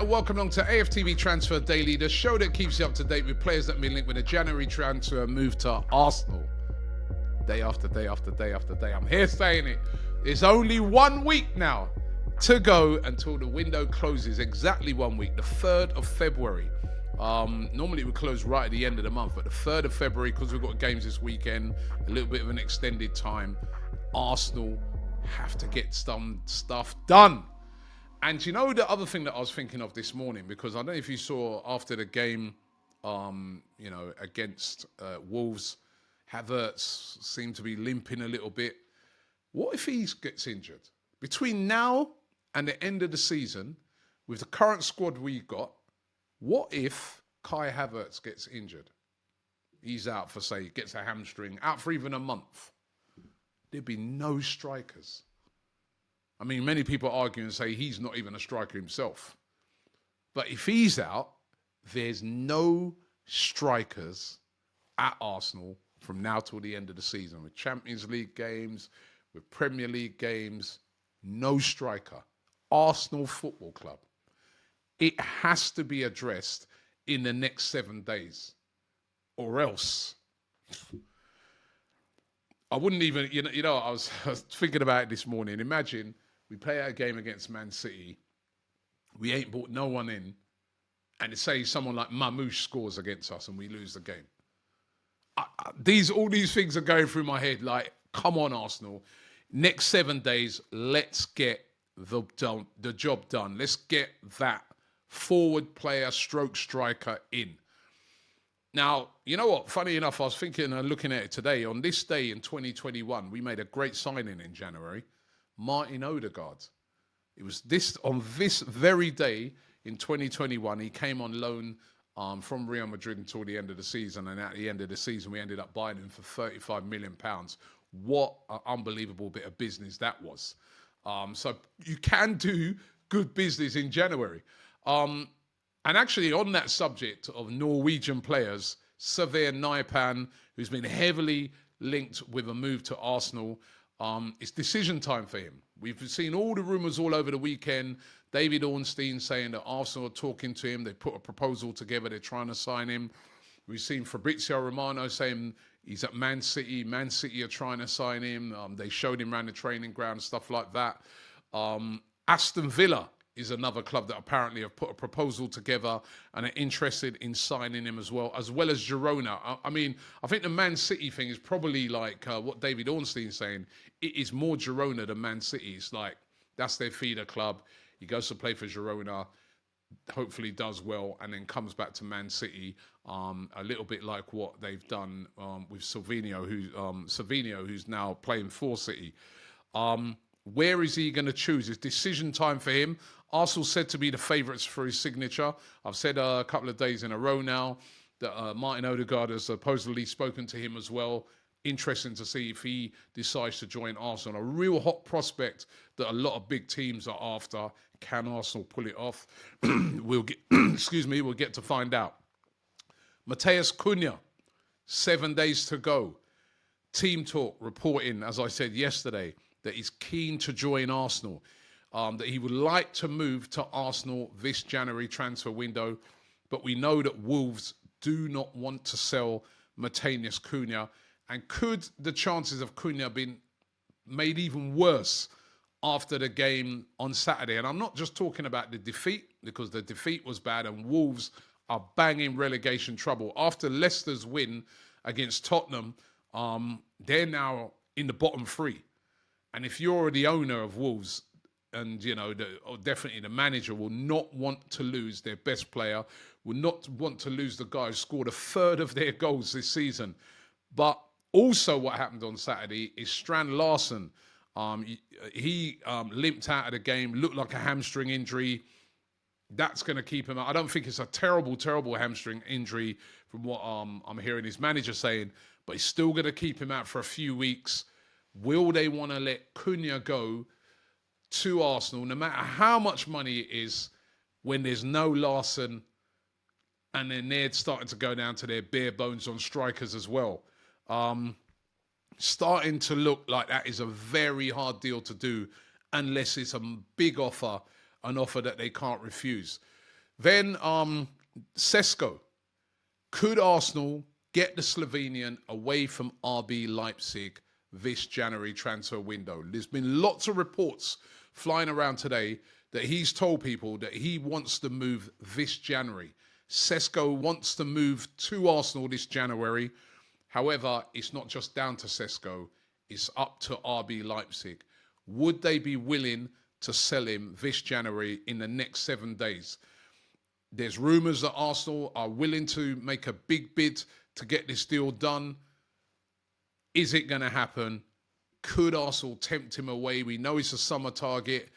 and welcome along to AFTV Transfer Daily, the show that keeps you up to date with players that have been linked with a January transfer move to Arsenal. Day after day after day after day. I'm here saying it. It's only 1 week now to go until the window closes. Exactly 1 week, the 3rd of February. Normally it would close right at the end of the month, but the 3rd of February, because we've got games this weekend, a little bit of an extended time, Arsenal have to get some stuff done. And you know the other thing that I was thinking of this morning, because I don't know if you saw after the game, against Wolves, Havertz seemed to be limping a little bit. What if he gets injured? Between now and the end of the season, with the current squad we've got, what if Kai Havertz gets injured? He's out for, say, gets a hamstring, out for even a month. There'd be no strikers. I mean, many people argue and say he's not even a striker himself. But if he's out, there's no strikers at Arsenal from now till the end of the season. With Champions League games, with Premier League games, no striker. Arsenal Football Club. It has to be addressed in the next 7 days. Or else, I wouldn't even, I was thinking about it this morning. Imagine we play a game against Man City. We ain't brought no one in. And say someone like Mamouche scores against us and we lose the game. All these things are going through my head. Like, come on, Arsenal. Next 7 days, let's get the job done. Let's get that forward player, stroke striker in. Now, you know what? Funny enough, I was thinking and looking at it today. On this day in 2021, we made a great signing in January. Martin Odegaard. It was on this very day in 2021, he came on loan from Real Madrid until the end of the season. And at the end of the season, we ended up buying him for £35 million. What an unbelievable bit of business that was. So you can do good business in January. And actually on that subject of Norwegian players, Sverre Nypan, who's been heavily linked with a move to Arsenal, it's decision time for him. We've seen all the rumours all over the weekend. David Ornstein saying that Arsenal are talking to him. They put a proposal together. They're trying to sign him. We've seen Fabrizio Romano saying he's at Man City. Man City are trying to sign him. They showed him around the training ground, stuff like that. Aston Villa is another club that apparently have put a proposal together and are interested in signing him as well as Girona. I mean, I think the Man City thing is probably like what David Ornstein's saying. It is more Girona than Man City. It's like, that's their feeder club. He goes to play for Girona, hopefully does well, and then comes back to Man City, a little bit like what they've done with Silvino, who's now playing for City. Where is he going to choose? It's decision time for him. Arsenal said to be the favourites for his signature. I've said a couple of days in a row now that Martin Odegaard has supposedly spoken to him as well. Interesting to see if he decides to join Arsenal. A real hot prospect that a lot of big teams are after. Can Arsenal pull it off? We'll get to find out. Matheus Cunha, 7 days to go. Team Talk reporting, as I said yesterday, that he's keen to join Arsenal, that he would like to move to Arsenal this January transfer window. But we know that Wolves do not want to sell Matheus Cunha. And could the chances of Cunha been made even worse after the game on Saturday? And I'm not just talking about the defeat, because the defeat was bad and Wolves are banging relegation trouble. After Leicester's win against Tottenham, they're now in the bottom three. And if you're the owner of Wolves, and definitely the manager will not want to lose their best player, will not want to lose the guy who scored a third of their goals this season. But also what happened on Saturday is Strand Larsen. He limped out of the game, looked like a hamstring injury. That's going to keep him out. I don't think it's a terrible, terrible hamstring injury from what I'm hearing his manager saying, but he's still going to keep him out for a few weeks. Will they want to let Cunha go to Arsenal, no matter how much money it is, when there's no Larsen, and then they're starting to go down to their bare bones on strikers as well? Starting to look like that is a very hard deal to do unless it's a big offer, an offer that they can't refuse. Then Sesko. Could Arsenal get the Slovenian away from RB Leipzig this January transfer window? There's been lots of reports flying around today that he's told people that he wants to move this January. Sesko wants to move to Arsenal this January. However, it's not just down to Sesko. It's up to RB Leipzig. Would they be willing to sell him this January in the next 7 days? There's rumours that Arsenal are willing to make a big bid to get this deal done. Is it going to happen? Could Arsenal tempt him away? We know he's a summer target.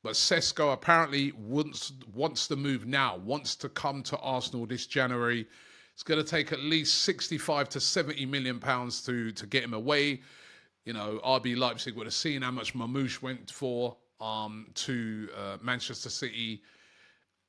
But Sesko apparently wants to move now, wants to come to Arsenal this January. It's going to take at least 65 to 70 million pounds to get him away. You know, RB Leipzig would have seen how much Mamouche went for to Manchester City.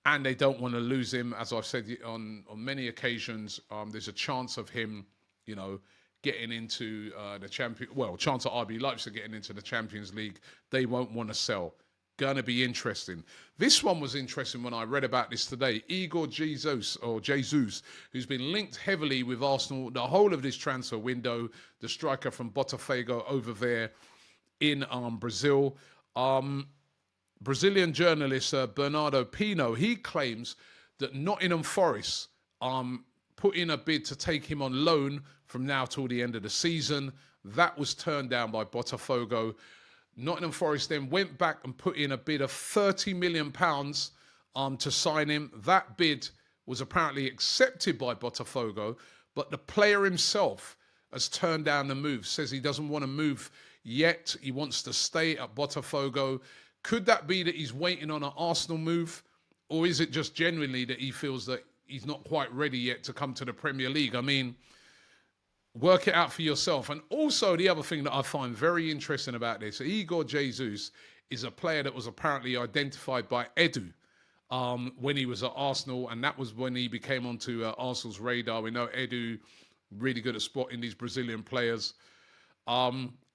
And they don't want to lose him. As I've said on many occasions, there's a chance of him, you know, getting into the chance of RB Leipzig getting into the Champions League. They won't want to sell. Going to be interesting. This one was interesting when I read about this today. Igor Jesus, who's been linked heavily with Arsenal the whole of this transfer window, the striker from Botafogo over there in Brazil. Brazilian journalist Bernardo Pino, he claims that Nottingham Forest put in a bid to take him on loan from now till the end of the season. That was turned down by Botafogo. Nottingham Forest then went back and put in a bid of £30 million to sign him. That bid was apparently accepted by Botafogo, but the player himself has turned down the move, says he doesn't want to move yet. He wants to stay at Botafogo. Could that be that he's waiting on an Arsenal move? Or is it just genuinely that he feels that he's not quite ready yet to come to the Premier League? I mean, work it out for yourself. And also the other thing that I find very interesting about this, Igor Jesus is a player that was apparently identified by Edu when he was at Arsenal. And that was when he became onto Arsenal's radar. We know Edu, really good at spotting these Brazilian players.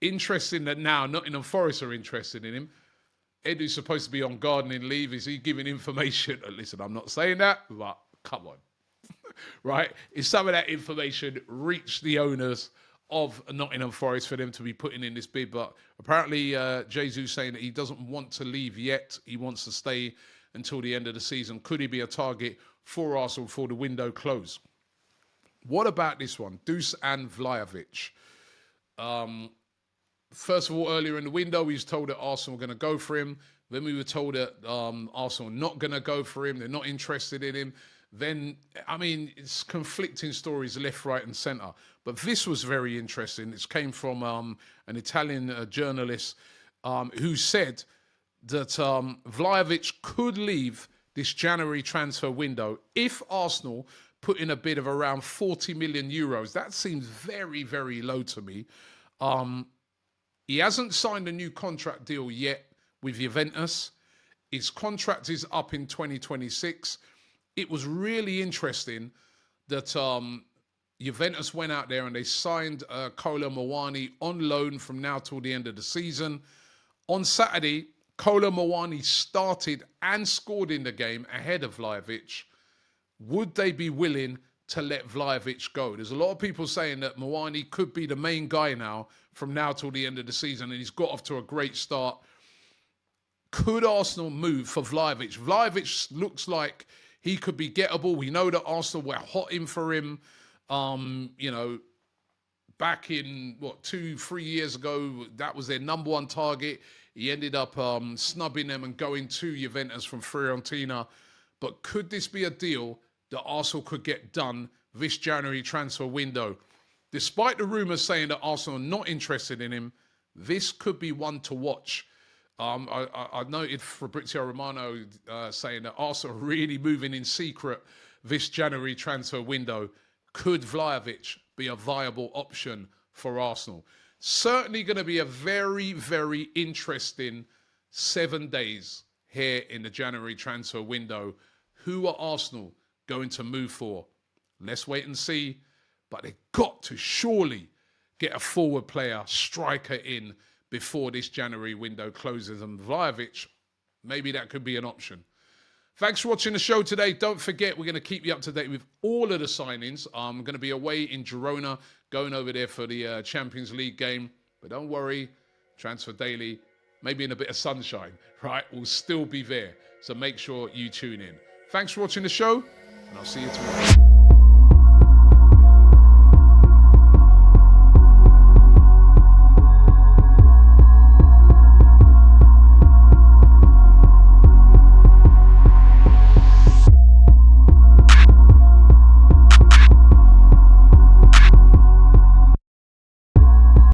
Interesting that now Nottingham Forest are interested in him. Edu's supposed to be on gardening leave. Is he giving information? Listen, I'm not saying that, but come on. Right? Is some of that information reached the owners of Nottingham Forest for them to be putting in this bid? But apparently Jesus saying that he doesn't want to leave yet. He wants to stay until the end of the season. Could he be a target for Arsenal before the window close? What about this one? Dušan Vlahović. First of all, earlier in the window, we was told that Arsenal were going to go for him. Then we were told that Arsenal are not going to go for him. They're not interested in him. Then, I mean, it's conflicting stories left, right, and centre. But this was very interesting. It came from an Italian journalist who said that Vlahović could leave this January transfer window if Arsenal put in a bid of around 40 million euros. That seems very, very low to me. He hasn't signed a new contract deal yet with Juventus. His contract is up in 2026. It was really interesting that Juventus went out there and they signed Kolo Muani on loan from now till the end of the season. On Saturday, Kolo Muani started and scored in the game ahead of Vlahović. Would they be willing to let Vlahović go? There's a lot of people saying that Muani could be the main guy now from now till the end of the season, and he's got off to a great start. Could Arsenal move for Vlahović? Vlahović looks like he could be gettable. We know that Arsenal were hot in for him, back in, 2-3 years ago. That was their number one target. He ended up snubbing them and going to Juventus from Fiorentina. But could this be a deal that Arsenal could get done this January transfer window? Despite the rumours saying that Arsenal are not interested in him, this could be one to watch. I noted Fabrizio Romano saying that Arsenal are really moving in secret this January transfer window. Could Vlahović be a viable option for Arsenal? Certainly going to be a very, very interesting 7 days here in the January transfer window. Who are Arsenal going to move for? Let's wait and see. But they've got to surely get a forward player, striker in before this January window closes. And Vlahović, maybe that could be an option. Thanks for watching the show today. Don't forget, we're going to keep you up to date with all of the signings. I'm going to be away in Girona, going over there for the Champions League game. But don't worry, Transfer Daily, maybe in a bit of sunshine, right, will still be there. So make sure you tune in. Thanks for watching the show, and I'll see you tomorrow.